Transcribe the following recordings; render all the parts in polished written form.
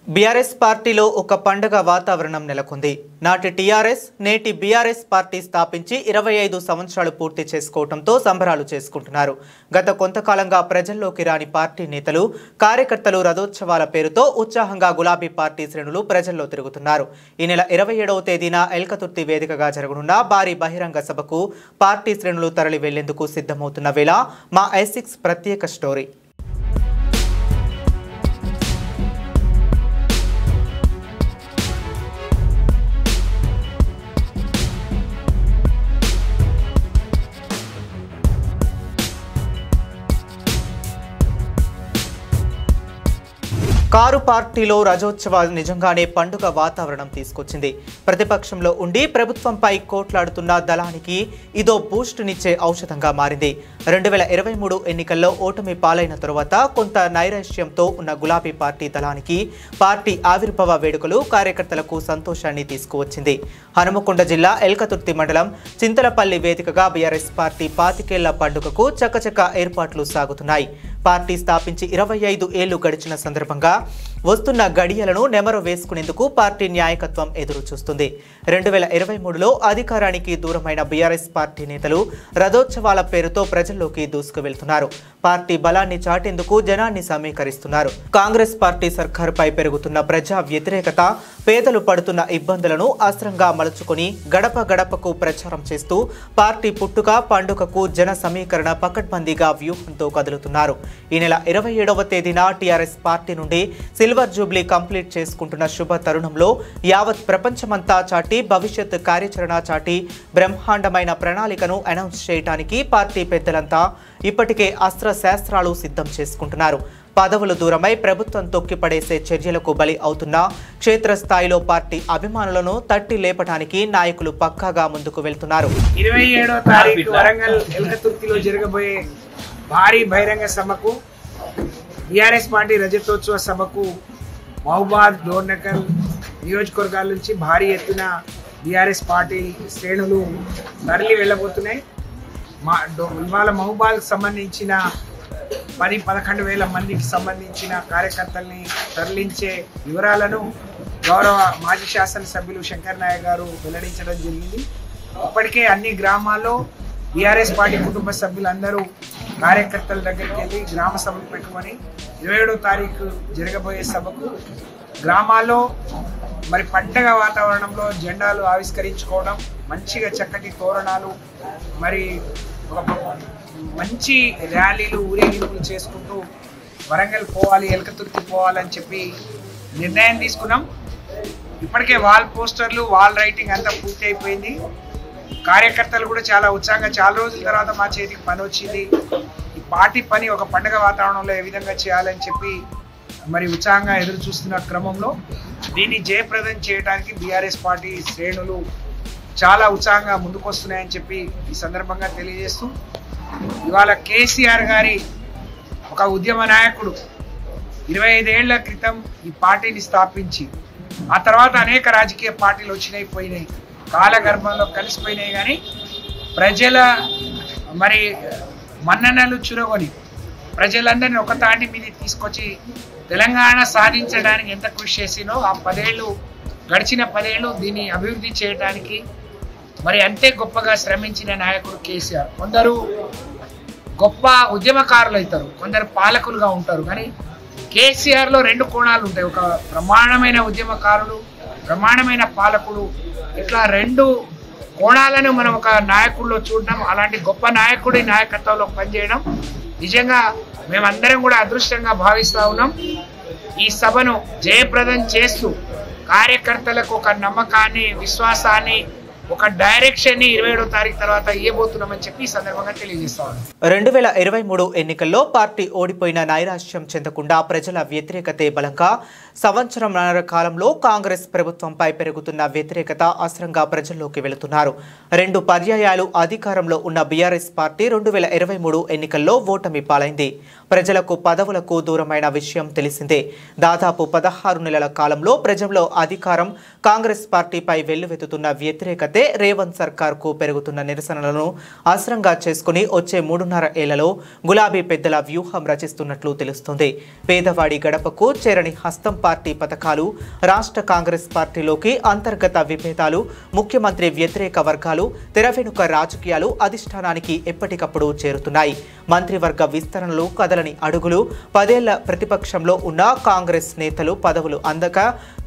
BRS పార్టీలో ఒక పండుగ వాతావరణం నెలకొంది. నాటి టీఆర్ఎస్ నేటి బీఆర్ఎస్ పార్టీ స్థాపించి 25 సంవత్సరాలు పూర్తి చేసుకోవడంతో సంబరాలు చేసుకుంటున్నారు. గత కొంతకాలంగా ప్రజల్లోకి రాని పార్టీ నేతలు, కార్యకర్తలు రథోత్సవాల పేరుతో ఉత్సాహంగా గులాబీ పార్టీ శ్రేణులు ప్రజల్లో తిరుగుతున్నారు. ఈ నెల 27వ తేదీన ఎల్కతుర్తి వేదికగా జరగనున్న భారీ బహిరంగ సభకు పార్టీ శ్రేణులు తరలి వెళ్లేందుకు సిద్ధమవుతున్న వేళ మా S6 ప్రత్యేక స్టోరీ. కారు పార్టీలో రజోత్సవాలు నిజంగానే పండుగ వాతావరణం తీసుకొచ్చింది. ప్రతిపక్షంలో ఉండి ప్రభుత్వంపై కోట్లాడుతున్న దళానికి ఇదో బూస్టునిచ్చే ఔషధంగా మారింది. 2023 ఎన్నికల్లో ఓటమి పాలైన తరువాత కొంత నైరాశ్యంతో ఉన్న గులాబీ పార్టీ దళానికి పార్టీ ఆవిర్భావ వేడుకలు కార్యకర్తలకు సంతోషాన్ని తీసుకువచ్చింది. హనుమకొండ జిల్లా ఎల్కతుర్తి మండలం చింతలపల్లి వేదికగా బీఆర్ఎస్ పార్టీ 25 ఏళ్ల పండుగకు చకచక ఏర్పాట్లు సాగుతున్నాయి. పార్టీ స్థాపించి 25 ఏళ్లు గడిచిన సందర్భంగా వస్తున్న గడియలను నెమరు వేసుకునేందుకు పార్టీ నాయకత్వం ఎదురు చూస్తుంది. 2023లో అధికారానికి దూరమైన బీఆర్ఎస్ పార్టీ నేతలు రథోత్సవాల పేరుతో ప్రజల్లోకి దూసుకువెళ్తున్నారు. పార్టీ బలాన్ని చాటేందుకు జనాన్ని సమీకరిస్తున్నారు. కాంగ్రెస్ పార్టీ సర్కారుపై పెరుగుతున్న ప్రజా వ్యతిరేకత, పేదలు పడుతున్న ఇబ్బందులను అస్త్రంగా మలుచుకొని గడప గడపకు ప్రచారం చేస్తూ పార్టీ పుట్టుక పండుగకు జన సమీకరణ పకడ్బందీగా వ్యూహంతో కదులుతున్నారు. ఈ నెల 27వ తేదీన టీఆర్ఎస్ పార్టీ నుండి సిల్వర్ జూబ్లీ కంప్లీట్ చేసుకుంటున్న శుభ తరుణంలో యావత్ ప్రపంచమంతా చాటి భవిష్యత్ కార్యాచరణ చాటి బ్రహ్మాండమైన ప్రణాళికను అనౌన్స్ చేయడానికి పార్టీ పెద్దలంతా ఇప్పటికే అస్త్ర శాస్త్రాలు సిద్ధం చేసుకుంటున్నారు. పదవులు దూరమై ప్రభుత్వం తొక్కిపడేసే చర్యలకు బలి అవుతున్న క్షేత్రస్థాయిలో పార్టీ అభిమానులను తట్టి లేపడానికి నాయకులు పక్కాగా ముందుకు వెళ్తున్నారు. 27వ తారీఖు వరంగల్ ఎల్కతుర్తిలో జరగబోయే భారీ బహిరంగ సభకు, బీఆర్ఎస్ పార్టీ రజతోత్సవ సభకు మహబూబాద్, డోర్నకల్ నియోజకవర్గాల నుంచి భారీ ఎత్తున బీఆర్ఎస్ పార్టీ శ్రేణులు తరలి వెళ్ళబోతున్నాయి. ఇవాళ మహబూబాద్కి సంబంధించిన 10-11 వేల మందికి సంబంధించిన కార్యకర్తల్ని తరలించే వివరాలను గౌరవ మాజీ శాసనసభ్యులు శంకర్ నాయక్ గారు వెల్లడించడం జరిగింది. ఇప్పటికే అన్ని గ్రామాల్లో బీఆర్ఎస్ పార్టీ కుటుంబ సభ్యులందరూ కార్యకర్తల దగ్గరికి వెళ్ళి గ్రామ సభలు పెట్టుకొని 27వ తారీఖు జరగబోయే సభకు గ్రామాల్లో మరి పండగ వాతావరణంలో జెండాలు ఆవిష్కరించుకోవడం, మంచిగా చక్కటి తోరణాలు, మరి ఒక మంచి ర్యాలీలు, ఊరేగింపులు చేసుకుంటూ వరంగల్ పోవాలి, ఎల్కతుర్తి పోవాలని చెప్పి నిర్ణయం తీసుకున్నాం. ఇప్పటికే వాల్ పోస్టర్లు, వాల్ రైటింగ్ అంతా పూర్తి అయిపోయింది. కార్యకర్తలు కూడా చాలా ఉత్సాహంగా, చాలా రోజుల తర్వాత మా చేతికి పని వచ్చింది, ఈ పార్టీ పని ఒక పండుగ వాతావరణంలో ఏ విధంగా చేయాలని చెప్పి మరి ఉత్సాహంగా ఎదురు చూస్తున్న క్రమంలో దీన్ని జయప్రదం చేయడానికి బీఆర్ఎస్ పార్టీ శ్రేణులు చాలా ఉత్సాహంగా ముందుకు వస్తున్నాయని చెప్పి ఈ సందర్భంగా తెలియజేస్తూ, ఇవాళ కేసీఆర్ గారి ఒక ఉద్యమ నాయకుడు 25 ఏళ్ల క్రితం ఈ పార్టీని స్థాపించి ఆ తర్వాత అనేక రాజకీయ పార్టీలు వచ్చినాయి, పోయినాయి, కాలగర్భంలో కలిసిపోయినాయి. కానీ ప్రజల మరి మన్ననలు చురగొని ప్రజలందరినీ ఒక తాటి మీద తీసుకొచ్చి తెలంగాణ సాధించడానికి ఎంత కృషి చేసినో ఆ 10 ఏళ్ళు, గడిచిన 10 ఏళ్ళు దీన్ని అభివృద్ధి చేయడానికి మరి అంతే గొప్పగా శ్రమించిన నాయకుడు కేసీఆర్. కొందరు గొప్ప ఉద్యమకారులు అవుతారు, కొందరు పాలకులుగా ఉంటారు. కానీ కేసీఆర్లో 2 కోణాలు ఉంటాయి. ఒక బ్రహ్మాండమైన ఉద్యమకారుడు, బ్రహ్మాండమైన పాలకుడు. ఇట్లా 2 కోణాలను మనం ఒక నాయకుడిలో చూడడం, అలాంటి గొప్ప నాయకుడి నాయకత్వంలో పనిచేయడం నిజంగా మేమందరం కూడా అదృష్టంగా భావిస్తూ ఉన్నాం. ఈ సభను జయప్రదం చేస్తూ కార్యకర్తలకు ఒక నమ్మకాన్ని, విశ్వాసాన్ని, ఒక డైరెక్షన్ ని 27వ తారీఖు తర్వాత ఇవ్వబోతున్నామని చెప్పి ఈ సందర్భంగా తెలియజేస్తాను. 2023 ఎన్నికల్లో పార్టీ ఓడిపోయిన నైరాశ్యం చెందకుండా ప్రజల వ్యతిరేకతే బలంగా సంవత్సరంన్నర కాలంలో కాంగ్రెస్ ప్రభుత్వంపై పెరుగుతున్న వ్యతిరేకత అస్త్రంగా ప్రజల్లోకి వెళుతున్నారు. 2 పర్యాయాలు అధికారంలో ఉన్న బీఆర్ఎస్ పార్టీ 2023 ఎన్నికల్లో ఓటమి పాలైంది. ప్రజలకు పదవులకు దూరమైన విషయం తెలిసిందే. దాదాపు 16 నెలల కాలంలో ప్రజల్లో అధికారం కాంగ్రెస్ పార్టీపై వెల్లువెత్తుతున్న వ్యతిరేకతే రేవంత్ సర్కార్కు పెరుగుతున్న నిరసనలను ఆసరంగా చేసుకుని వచ్చే 3.5 ఏళ్లలో గులాబీ పెద్దల వ్యూహం రచిస్తున్నట్లు తెలుస్తుంది. పేదవాడి గడపకు చేరని హస్తం పార్టీ పథకాలు, రాష్ట్ర కాంగ్రెస్ పార్టీలోకి అంతర్గత విభేదాలు, ముఖ్యమంత్రి వ్యతిరేక వర్గాలు, తెరవెనుక రాజకీయాలు అధిష్టానానికి ఎప్పటికప్పుడు చేరుతున్నాయి. మంత్రివర్గ విస్తరణలు కదలని అడుగులు, 10 ఏళ్ల ప్రతిపక్షంలో ఉన్న కాంగ్రెస్ నేతలు పదవులు అందక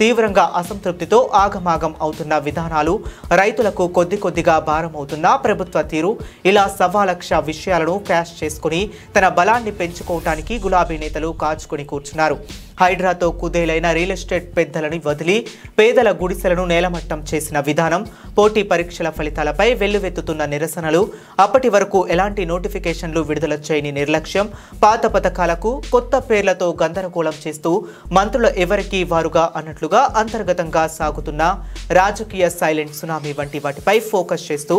తీవ్రంగా అసంతృప్తితో ఆగమాగం అవుతున్న విధానాలు, రైతులకు కొద్దిగా భారం అవుతున్న ప్రభుత్వ తీరు, ఇలా 1.25 లక్ష విషయాలను క్యాష్ చేసుకుని తన బలాన్ని పెంచుకోవటానికి గులాబీ నేతలు కాచుకుని కూర్చున్నారు. హైడ్రాతో కుదేలైన రియల్ ఎస్టేట్ పెద్దలని వదిలి పేదల గుడిసెలను నేలమట్టం చేసిన విధానం, పోటీ పరీక్షల ఫలితాలపై వెల్లువెత్తుతున్న నిరసనలు, అప్పటి వరకు ఎలాంటి నోటిఫికేషన్లు విడుదల చేయని నిర్లక్ష్యం, పాత పథకాలకు కొత్త పేర్లతో గందరగోళం చేస్తూ మంత్రులు ఎవరికి వారుగా అన్నట్లుగా అంతర్గతంగా సాగుతున్న రాజకీయ సైలెంట్ సునామీ వంటి వాటిపై ఫోకస్ చేస్తూ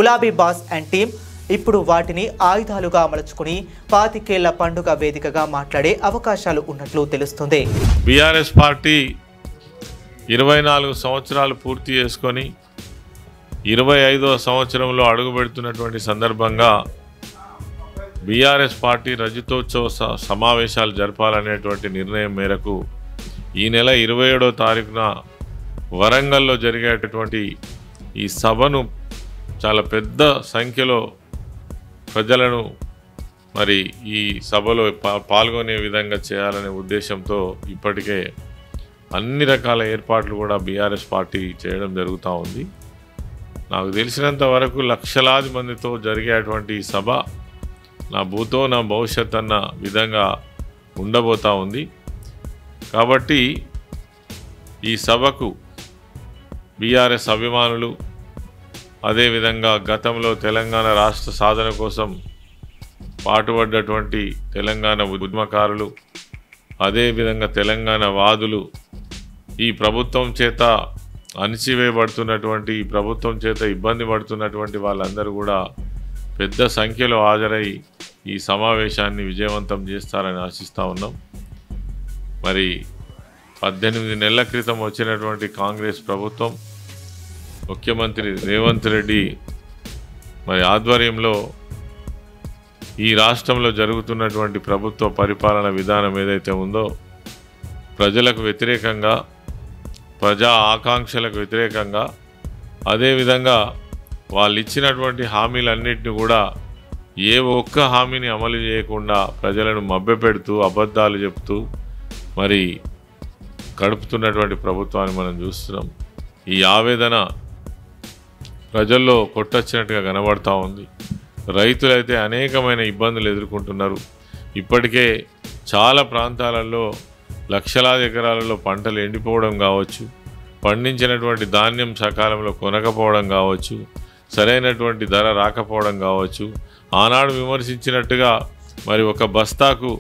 గులాబీ బాస్ అండ్ టీమ్ ఇప్పుడు వాటిని ఆయుధాలుగా మలుచుకుని 25 ఏళ్ల పండుగ వేదికగా మాట్లాడే అవకాశాలు ఉన్నట్లు తెలుస్తుంది. బీఆర్ఎస్ పార్టీ 24 సంవత్సరాలు పూర్తి చేసుకొని 25వ సంవత్సరంలో అడుగుపెడుతున్నటువంటి సందర్భంగా బీఆర్ఎస్ పార్టీ రజతోత్సవ సమావేశాలు జరపాలనేటువంటి నిర్ణయం మేరకు ఈ నెల 27వ తారీఖున వరంగల్లో జరిగేటటువంటి ఈ సభను చాలా పెద్ద సంఖ్యలో ప్రజలను మరి ఈ సభలో పాల్గొనే విధంగా చేయాలనే ఉద్దేశంతో ఇప్పటికే అన్ని రకాల ఏర్పాట్లు కూడా బీఆర్ఎస్ పార్టీ చేయడం జరుగుతూ ఉంది. నాకు తెలిసినంత వరకు లక్షలాది మందితో జరిగేటువంటి ఈ సభ నా భూతో నా భవిష్యత్ అన్న విధంగా ఉండబోతూ ఉంది. కాబట్టి ఈ సభకు బీఆర్ఎస్ అభిమానులు, అదేవిధంగా గతంలో తెలంగాణ రాష్ట్ర సాధన కోసం పాటుపడ్డటువంటి తెలంగాణ ఉద్యమకారులు, అదేవిధంగా తెలంగాణ వాదులు, ఈ ప్రభుత్వం చేత అణిచివేయబడుతున్నటువంటి, ఈ ప్రభుత్వం చేత ఇబ్బంది పడుతున్నటువంటి వాళ్ళందరూ కూడా పెద్ద సంఖ్యలో హాజరై ఈ సమావేశాన్ని విజయవంతం చేస్తారని ఆశిస్తూ ఉన్నాం. మరి 18 నెలల క్రితం వచ్చినటువంటి కాంగ్రెస్ ప్రభుత్వం, ముఖ్యమంత్రి రేవంత్ రెడ్డి మరి ఆధ్వర్యంలో ఈ రాష్ట్రంలో జరుగుతున్నటువంటి ప్రభుత్వ పరిపాలన విధానం ఏదైతే ఉందో ప్రజలకు వ్యతిరేకంగా, ప్రజా ఆకాంక్షలకు వ్యతిరేకంగా, అదేవిధంగా వాళ్ళు ఇచ్చినటువంటి హామీలన్నింటినీ కూడా ఏ ఒక్క హామీని అమలు చేయకుండా ప్రజలను మభ్యపెడుతూ అబద్ధాలు చెప్తూ మరి గడుపుతున్నటువంటి ప్రభుత్వాన్ని మనం చూస్తున్నాం. ఈ ఆవేదన ప్రజల్లో కొట్టొచ్చినట్టుగా కనబడతా ఉంది. రైతులైతే అనేకమైన ఇబ్బందులు ఎదుర్కొంటున్నారు. ఇప్పటికే చాలా ప్రాంతాలలో లక్షలాది ఎకరాలలో పంటలు ఎండిపోవడం కావచ్చు, పండించినటువంటి ధాన్యం సకాలంలో కొనకపోవడం కావచ్చు, సరైనటువంటి ధర రాకపోవడం కావచ్చు. ఆనాడు విమర్శించినట్టుగా మరి ఒక బస్తాకు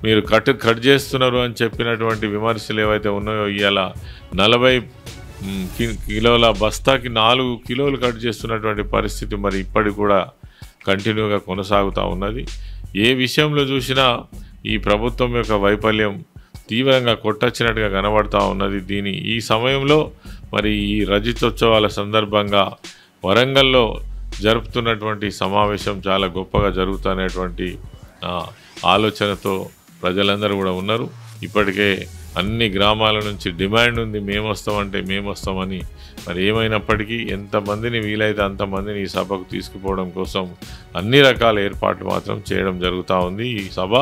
మీరు కట్ చేస్తున్నారు అని చెప్పినటువంటి విమర్శలు ఏవైతే ఉన్నాయో ఇవాళ 40 కిలోల బస్తాకి 4 కిలోలు కట్ చేస్తున్నటువంటి పరిస్థితి మరి ఇప్పటికి కూడా కంటిన్యూగా కొనసాగుతూ ఉన్నది. ఏ విషయంలో చూసినా ఈ ప్రభుత్వం యొక్క వైఫల్యం తీవ్రంగా కొట్టొచ్చినట్టుగా కనబడతా ఉన్నది. ఈ సమయంలో మరి ఈ రజతోత్సవాల సందర్భంగా వరంగల్లో జరుపుతున్నటువంటి సమావేశం చాలా గొప్పగా జరుగుతున్నటువంటి ఆలోచనతో ప్రజలందరూ కూడా ఉన్నారు. ఇప్పటికే అన్ని గ్రామాల నుంచి డిమాండ్ ఉంది, మేము వస్తామని. మరి ఏమైనప్పటికీ ఎంతమందిని వీలైతే అంతమందిని ఈ సభకు తీసుకుపోవడం కోసం అన్ని రకాల ఏర్పాట్లు మాత్రం చేయడం జరుగుతూ ఉంది. ఈ సభ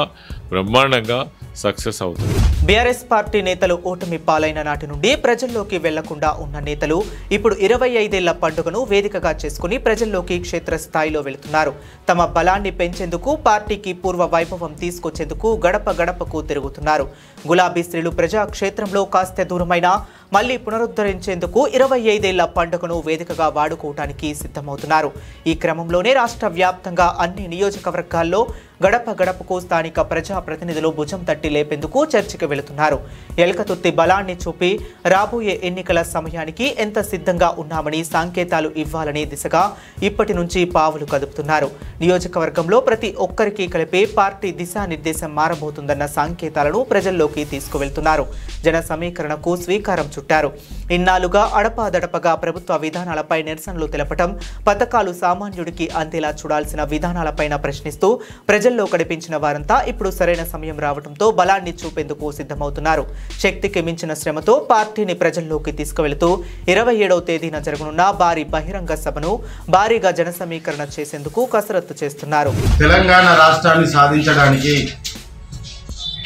బ్రహ్మాండంగా సక్సెస్ అవుతుంది. బీఆర్ఎస్ పార్టీ నేతలు ఓటమి పాలైన నాటి నుండి ప్రజల్లోకి వెళ్లకుండా ఉన్న నేతలు ఇప్పుడు 25 ఏళ్ల పండుగను వేదికగా చేసుకుని ప్రజల్లోకి క్షేత్రస్థాయిలో వెళుతున్నారు. తమ బలాన్ని పెంచేందుకు, పార్టీకి పూర్వ వైభవం తీసుకొచ్చేందుకు గడప గడపకు తిరుగుతున్నారు. గులాబీ స్త్రీలు ప్రజాక్షేత్రంలో కాస్త దూరమైన మళ్లీ పునరుద్ధరించేందుకు 25 ఏళ్ల పండుగను వేదికగా వాడుకోవడానికి సిద్ధమవుతున్నారు. ఈ క్రమంలోనే రాష్ట్ర వ్యాప్తంగా అన్ని నియోజకవర్గాల్లో గడప గడపకు స్థానిక ప్రజా ప్రతినిధులు భుజం తట్టి లేపేందుకు చర్చకు వెళుతున్నారు. ఎల్కతుర్తి బలాన్ని చూపి రాబోయే ఎన్నికల సమయానికి ఎంత సిద్ధంగా ఉన్నామని సంకేతాలు ఇవ్వాలనే దిశగా ఇప్పటి నుంచి పావులు కదుపుతున్నారు. నియోజకవర్గంలో ప్రతి ఒక్కరికి కలిపి పార్టీ దిశానిర్దేశం మారబోతుందన్న సంకేతాలను ప్రజల్లోకి తీసుకువెళ్తున్నారు. జన సమీకరణకు శ్రీకారం చుట్టారు. ఇన్నాళ్లుగా అడపాదడపగా ప్రభుత్వ విధానాలపై నిరసనలు తెలపటం, పథకాలు సామాన్యుడికి అందేలా చూడాల్సిన విధానాలపైన ప్రశ్నిస్తూ ప్రజల్లో కనిపించిన వారంతా ఇప్పుడు సరైన సమయం రావడంతో బలాన్ని చూపేందుకు సిద్ధమవుతున్నారు. శక్తికి మించిన శ్రమతో పార్టీని ప్రజల్లోకి తీసుకువెళుతూ 27వ తేదీన జరగనున్న భారీ బహిరంగ సభను భారీగా జన సమీకరణ చేసేందుకు కసరత్తు చేస్తున్నారు. తెలంగాణ రాష్ట్రాన్ని సాధించడానికి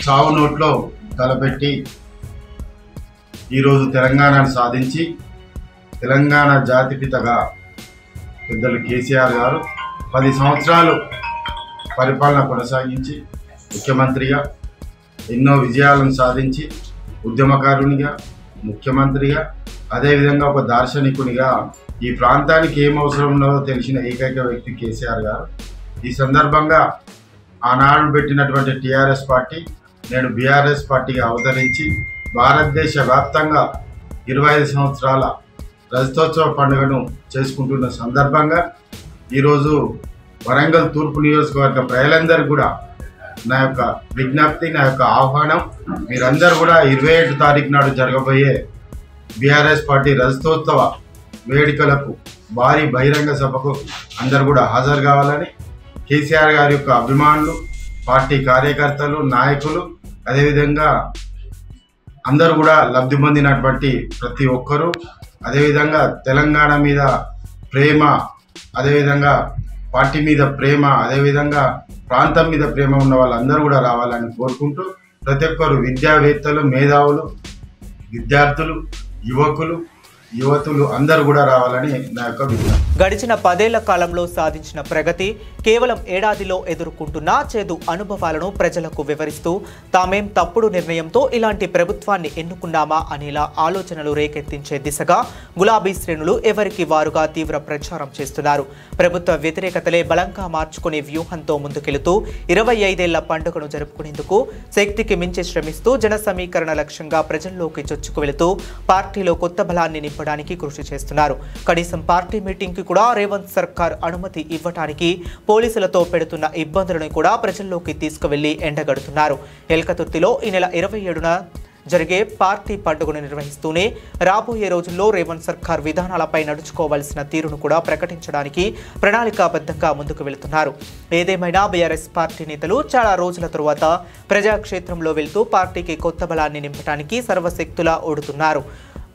చావు నోట్లో తలపెట్టి ఈరోజు తెలంగాణను సాధించి తెలంగాణ జాతిపితగా పెద్దలు కేసీఆర్ గారు 10 సంవత్సరాలు పరిపాలన కొనసాగించి ముఖ్యమంత్రిగా ఎన్నో విజయాలను సాధించి ఉద్యమకారునిగా ముఖ్యమంత్రిగా అదేవిధంగా ఒక దార్శనికునిగా ఈ ప్రాంతానికి ఏం అవసరం ఉన్నదో తెలిసిన ఏకైక వ్యక్తి కేసీఆర్ గారు. ఈ సందర్భంగా ఆనాడు పెట్టినటువంటి టీఆర్ఎస్ పార్టీ నేడు బీఆర్ఎస్ పార్టీగా అవతరించి భారతదేశ వ్యాప్తంగా 25 సంవత్సరాల రజతోత్సవ పండుగను చేసుకుంటున్న సందర్భంగా ఈరోజు వరంగల్ తూర్పు నియోజకవర్గ ప్రజలందరూ కూడా నా యొక్క విజ్ఞప్తి, నా యొక్క ఆహ్వానం, మీరందరూ కూడా 27 తారీఖు నాడు జరగబోయే బీఆర్ఎస్ పార్టీ రజతోత్సవ వేడుకలకు భారీ బహిరంగ సభకు అందరూ కూడా హాజరు కావాలని కేసీఆర్ గారి యొక్క అభిమానులు, పార్టీ కార్యకర్తలు, నాయకులు, అదేవిధంగా అందరూ కూడా లబ్ధి పొందినటువంటి ప్రతి ఒక్కరూ, అదేవిధంగా తెలంగాణ మీద ప్రేమ, అదేవిధంగా పార్టీ మీద ప్రేమ, అదేవిధంగా ప్రాంతం మీద ప్రేమ ఉన్న వాళ్ళందరూ కూడా రావాలని కోరుకుంటూ ప్రతి ఒక్కరు విద్యావేత్తలు, మేధావులు, విద్యార్థులు, యువతులు అందరూ కూడా రావాలని నా యొక్క విజ్ఞప్తి. గడిచిన 10 ఏళ్ల కాలంలో సాధించిన ప్రగతి, కేవలం ఏడాదిలో ఎదుర్కొంటున్న చేదు అనుభవాలను ప్రజలకు వివరిస్తూ తామేం తప్పుడు నిర్ణయంతో ఇలాంటి ప్రభుత్వాన్ని ఎన్నుకున్నామా అనేలా ఆలోచనలు రేకెత్తించే దిశగా గులాబీ శ్రేణులు ఎవరికి వారుగా తీవ్ర ప్రచారం చేస్తున్నారు. ప్రభుత్వ వ్యతిరేకతలే బలంగా మార్చుకునే వ్యూహంతో ముందుకెళుతూ 25 ఏళ్ల పండుగను జరుపుకునేందుకు శక్తికి మించి శ్రమిస్తూ జన సమీకరణ లక్ష్యంగా ప్రజల్లోకి చొచ్చుకు వెళుతూ పార్టీలో కొత్త బలాన్ని నింపడానికి కృషి చేస్తున్నారు. కనీసం పార్టీ మీటింగ్ కి కూడా రేవంత్ సర్కార్ అనుమతి ఇవ్వడానికి పోలీసులతో పెడుతున్న ఇబ్బందులను కూడా ప్రజల్లోకి తీసుకువెళ్లి ఎండగడుతున్నారు. ఎల్కతుర్తిలో ఈ నెల 27న జరిగే పార్టీ పండుగను నిర్వహిస్తూనే రాబోయే రోజుల్లో రేవంత్ సర్కార్ విధానాలపై నడుచుకోవాల్సిన తీరును కూడా ప్రకటించడానికి ప్రణాళికాబద్ధంగా ముందుకు వెళుతున్నారు. ఏదేమైనా బీఆర్ఎస్ పార్టీ నేతలు చాలా రోజుల తరువాత ప్రజాక్షేత్రంలో వెళ్తూ పార్టీకి కొత్త బలాన్ని నింపడానికి సర్వశక్తులా ఓడుతున్నారు.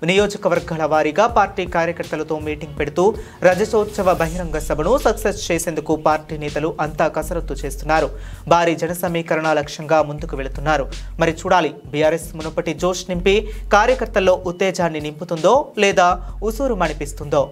నియోజకవర్గాల వారీగా పార్టీ కార్యకర్తలతో మీటింగ్ పెడుతూ రజతోత్సవ బహిరంగ సభను సక్సెస్ చేసేందుకు పార్టీ నేతలు అంతా కసరత్తు చేస్తున్నారు. భారీ జన సమీకరణ లక్ష్యంగా ముందుకు వెళుతున్నారు. మరి చూడాలి, బీఆర్ఎస్ మునుపటి జోష్ నింపి కార్యకర్తల్లో ఉత్తేజాన్ని నింపుతుందో లేదా ఉసూరు మణిపిస్తుందో.